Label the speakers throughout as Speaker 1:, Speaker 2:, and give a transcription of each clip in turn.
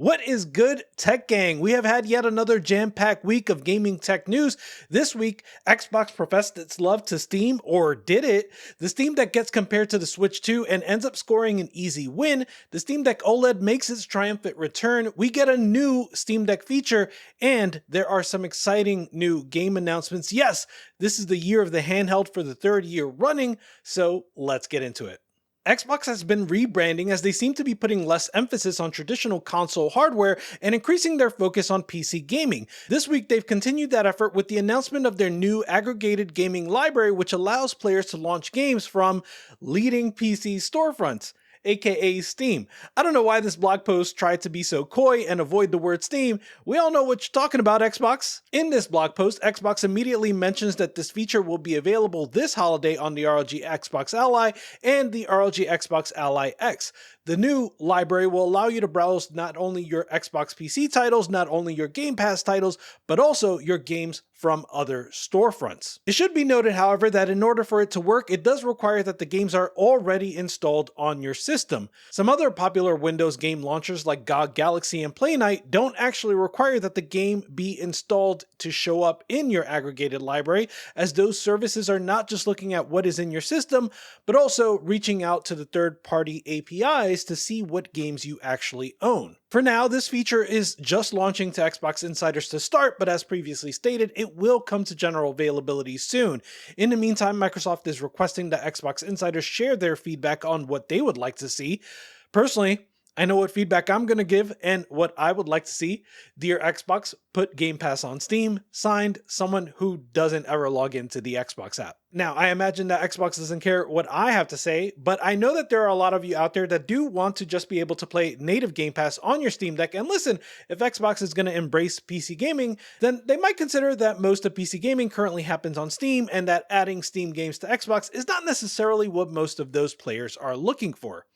Speaker 1: What is good, Tech Gang? We have had yet another jam-packed week of gaming tech news. This week, Xbox professed its love to Steam, or did it? The Steam Deck gets compared to the Switch 2 and ends up scoring an easy win. The Steam Deck OLED makes its triumphant return. We get a new Steam Deck feature, and there are some exciting new game announcements. Yes, this is the year of the handheld for the third year running, so let's get into it. Xbox has been rebranding as they seem to be putting less emphasis on traditional console hardware and increasing their focus on PC gaming. This week, they've continued that effort with the announcement of their new aggregated gaming library, which allows players to launch games from leading PC storefronts, aka Steam. I don't know why this blog post tried to be so coy and avoid the word Steam. We all know what you're talking about, Xbox. In this blog post, Xbox immediately mentions that this feature will be available this holiday on the ROG Xbox Ally and the ROG Xbox Ally X. The new library will allow you to browse not only your Xbox PC titles, not only your Game Pass titles, but also your games from other storefronts. It should be noted, however, that in order for it to work, it does require that the games are already installed on your system. Some other popular Windows game launchers like GOG Galaxy and Playknight don't actually require that the game be installed to show up in your aggregated library, as those services are not just looking at what is in your system, but also reaching out to the third-party APIs to see what games you actually own. For now, this feature is just launching to Xbox insiders to start, but as previously stated, it will come to general availability soon. In the meantime, Microsoft is requesting that Xbox insiders share their feedback on what they would like to see. Personally, I know what feedback I'm going to give and what I would like to see. Dear Xbox, put Game Pass on Steam. Signed, someone who doesn't ever log into the Xbox app. Now, I imagine that Xbox doesn't care what I have to say, but I know that there are a lot of you out there that do want to just be able to play native Game Pass on your Steam Deck. And listen, if Xbox is going to embrace PC gaming, then they might consider that most of PC gaming currently happens on Steam and that adding Steam games to Xbox is not necessarily what most of those players are looking for.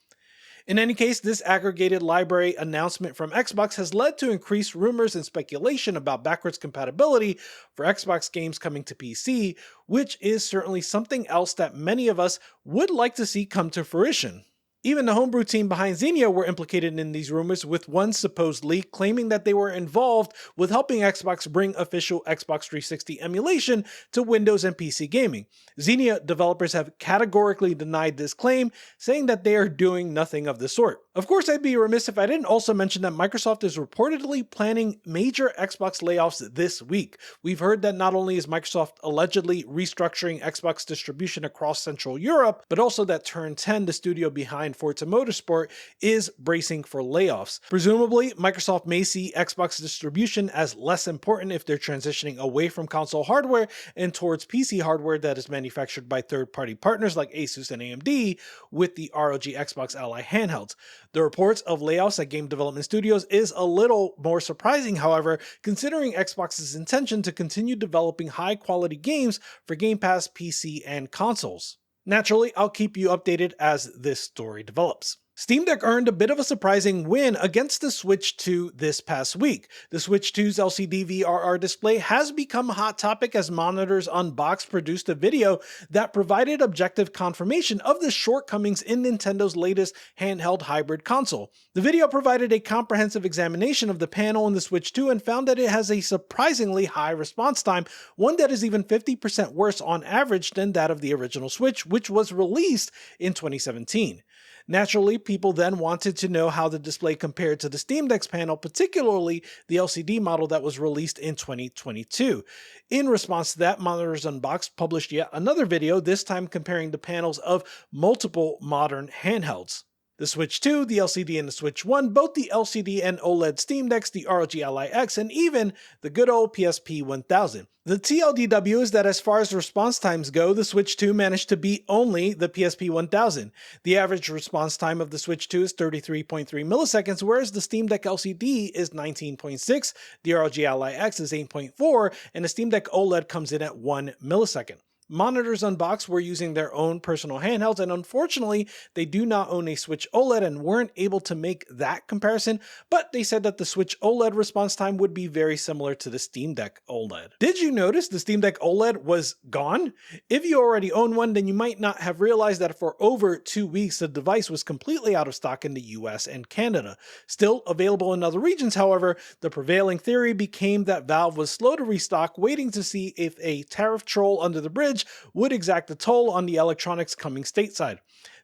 Speaker 1: In any case, this aggregated library announcement from Xbox has led to increased rumors and speculation about backwards compatibility for Xbox games coming to PC, which is certainly something else that many of us would like to see come to fruition. Even the homebrew team behind Xenia were implicated in these rumors, with one supposed leak claiming that they were involved with helping Xbox bring official Xbox 360 emulation to Windows and PC gaming. Xenia developers have categorically denied this claim, saying that they are doing nothing of the sort. Of course, I'd be remiss if I didn't also mention that Microsoft is reportedly planning major Xbox layoffs this week. We've heard that not only is Microsoft allegedly restructuring Xbox distribution across Central Europe, but also that Turn 10, the studio behind Forza Motorsport, is bracing for layoffs. Presumably, Microsoft may see Xbox distribution as less important if they're transitioning away from console hardware and towards PC hardware that is manufactured by third-party partners like Asus and AMD with the ROG Xbox Ally handhelds. The reports of layoffs at game development studios is a little more surprising, however, considering Xbox's intention to continue developing high-quality games for Game Pass, PC, and consoles. Naturally, I'll keep you updated as this story develops. Steam Deck earned a bit of a surprising win against the Switch 2 this past week. The Switch 2's LCD VRR display has become a hot topic as Monitors Unboxed produced a video that provided objective confirmation of the shortcomings in Nintendo's latest handheld hybrid console. The video provided a comprehensive examination of the panel in the Switch 2 and found that it has a surprisingly high response time, one that is even 50% worse on average than that of the original Switch, which was released in 2017. Naturally, people then wanted to know how the display compared to the Steam Deck's panel, particularly the LCD model that was released in 2022. In response to that, Monitors Unboxed published yet another video, this time comparing the panels of multiple modern handhelds. The Switch 2, the LCD, and the Switch 1, both the LCD and OLED Steam Decks, the ROG Ally X, and even the good old PSP 1000. The TLDW is that as far as response times go, the Switch 2 managed to beat only the PSP 1000. The average response time of the Switch 2 is 33.3 milliseconds, whereas the Steam Deck LCD is 19.6, the ROG Ally X is 8.4, and the Steam Deck OLED comes in at 1 millisecond. Monitors Unboxed were using their own personal handhelds, and unfortunately, they do not own a Switch OLED and weren't able to make that comparison, but they said that the Switch OLED response time would be very similar to the Steam Deck OLED. Did you notice the Steam Deck OLED was gone? If you already own one, then you might not have realized that for over 2 weeks, the device was completely out of stock in the US and Canada. Still available in other regions, however, the prevailing theory became that Valve was slow to restock, waiting to see if a tariff troll under the bridge would exact a toll on the electronics coming stateside.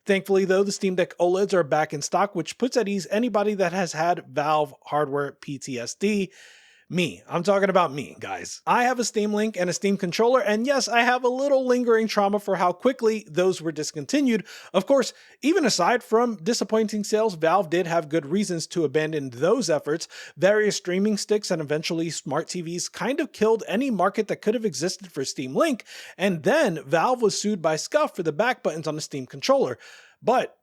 Speaker 1: Thankfully, though, the Steam Deck OLEDs are back in stock, which puts at ease anybody that has had Valve hardware PTSD. Me. I'm talking about me, guys. I have a Steam Link and a Steam controller, and yes, I have a little lingering trauma for how quickly those were discontinued. Of course, even aside from disappointing sales, Valve did have good reasons to abandon those efforts. Various streaming sticks and eventually smart TVs kind of killed any market that could have existed for Steam Link, and then Valve was sued by Scuf for the back buttons on the Steam controller. But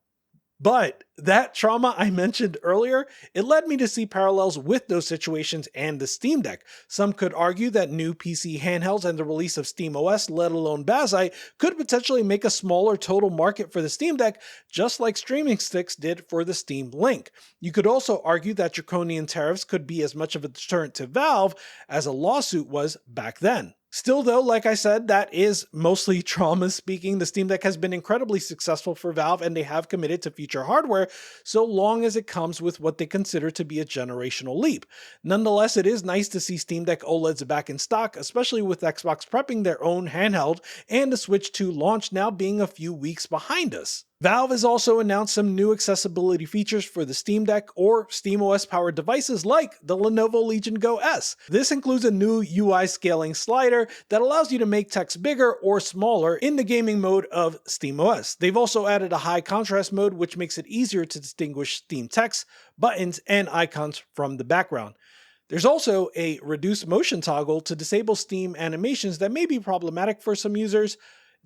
Speaker 1: that trauma I mentioned earlier, it led me to see parallels with those situations and the Steam Deck. Some could argue that new PC handhelds and the release of SteamOS, let alone Bazzite, could potentially make a smaller total market for the Steam Deck, just like streaming sticks did for the Steam Link. You could also argue that draconian tariffs could be as much of a deterrent to Valve as a lawsuit was back then. Still though, like I said, that is mostly trauma speaking. The Steam Deck has been incredibly successful for Valve, and they have committed to future hardware so long as it comes with what they consider to be a generational leap. Nonetheless, it is nice to see Steam Deck OLEDs back in stock, especially with Xbox prepping their own handheld and the Switch 2 launch now being a few weeks behind us. Valve has also announced some new accessibility features for the Steam Deck or SteamOS powered devices like the Lenovo Legion Go S. This includes a new UI scaling slider that allows you to make text bigger or smaller in the gaming mode of SteamOS. They've also added a high contrast mode, which makes it easier to distinguish Steam text, buttons, and icons from the background. There's also a reduce motion toggle to disable Steam animations that may be problematic for some users.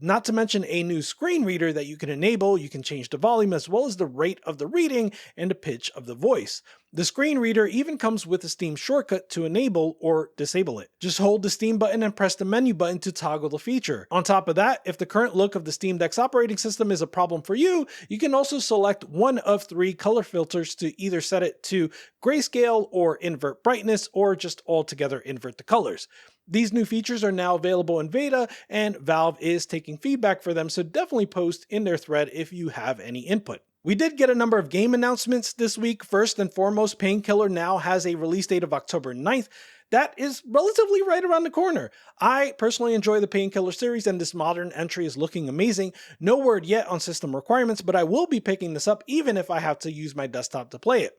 Speaker 1: Not to mention a new screen reader that you can enable. You can change the volume as well as the rate of the reading and the pitch of the voice. The screen reader even comes with a Steam shortcut to enable or disable it. Just hold the Steam button and press the menu button to toggle the feature. On top of that, if the current look of the Steam Deck's operating system is a problem for you, you can also select one of 3 color filters to either set it to grayscale or invert brightness or just altogether invert the colors. These new features are now available in beta, and Valve is taking feedback for them, so definitely post in their thread if you have any input. We did get a number of game announcements this week. First and foremost, Painkiller now has a release date of October 9th. That is relatively right around the corner. I personally enjoy the Painkiller series, and this modern entry is looking amazing. No word yet on system requirements, but I will be picking this up even if I have to use my desktop to play it.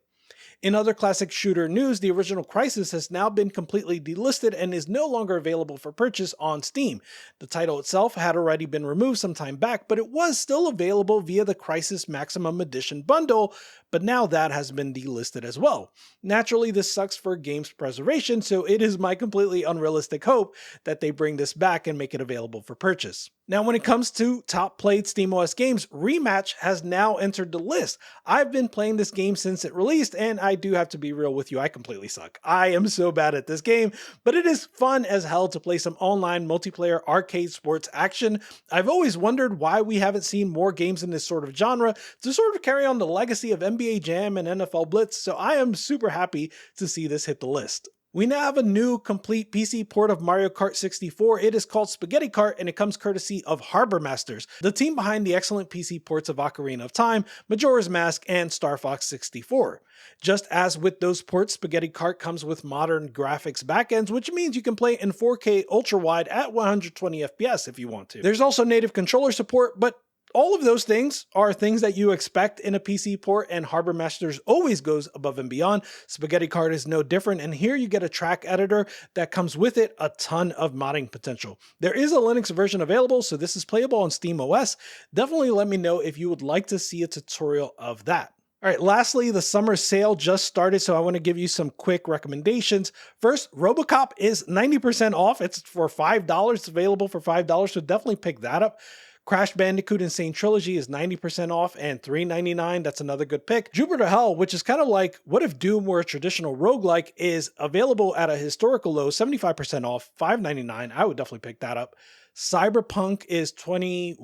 Speaker 1: In other classic shooter news, the original Crysis has now been completely delisted and is no longer available for purchase on Steam. The title itself had already been removed some time back, but it was still available via the Crysis Maximum Edition bundle, but now that has been delisted as well. Naturally, this sucks for games preservation, so it is my completely unrealistic hope that they bring this back and make it available for purchase. Now, when it comes to top played SteamOS games, Rematch has now entered the list. I've been playing this game since it released, and I do have to be real with you, I completely suck. I am so bad at this game, but it is fun as hell to play some online multiplayer arcade sports action. I've always wondered why we haven't seen more games in this sort of genre to sort of carry on the legacy of NBA Jam and NFL Blitz, so I am super happy to see this hit the list. We now have a new complete PC port of Mario Kart 64. It is called Spaghetti Kart, and it comes courtesy of Harbor Masters, the team behind the excellent PC ports of Ocarina of Time, Majora's Mask, and Star Fox 64. Just as with those ports, Spaghetti Kart comes with modern graphics backends, which means you can play in 4K ultra-wide at 120 FPS if you want to. There's also native controller support, but all of those things are things that you expect in a PC port, and Harbor Masters always goes above and beyond. Spaghetti Kart is no different, and here you get a track editor that comes with it a ton of modding potential. There is a Linux version available, so this is playable on SteamOS. Definitely let me know if you would like to see a tutorial of that. All right, lastly, the summer sale just started, so I want to give you some quick recommendations. First, RoboCop is 90% off. It's for $5. It's available for $5, so definitely pick that up. Crash Bandicoot Insane Trilogy is 90% off and $3.99. That's another good pick. Jupiter Hell, which is kind of like what if Doom were a traditional roguelike, is available at a historical low, 75% off, $5.99. I would definitely pick that up. Cyberpunk is $21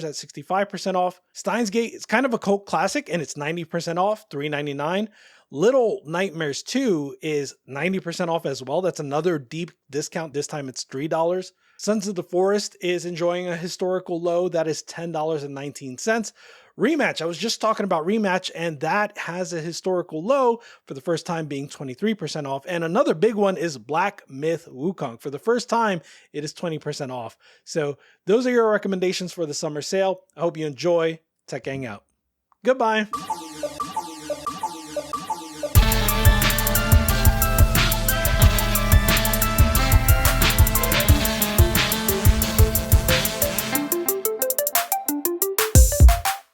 Speaker 1: at 65% off. Steins Gate is kind of a cult classic and it's 90% off, $3.99. Little Nightmares 2 is 90% off as well. That's another deep discount. This time it's $3. Sons of the Forest is enjoying a historical low. That is $10.19. Rematch, I was just talking about Rematch, and that has a historical low for the first time being 23% off. And another big one is Black Myth Wukong. For the first time, it is 20% off. So those are your recommendations for the summer sale. I hope you enjoy. Tech Gang out. Goodbye.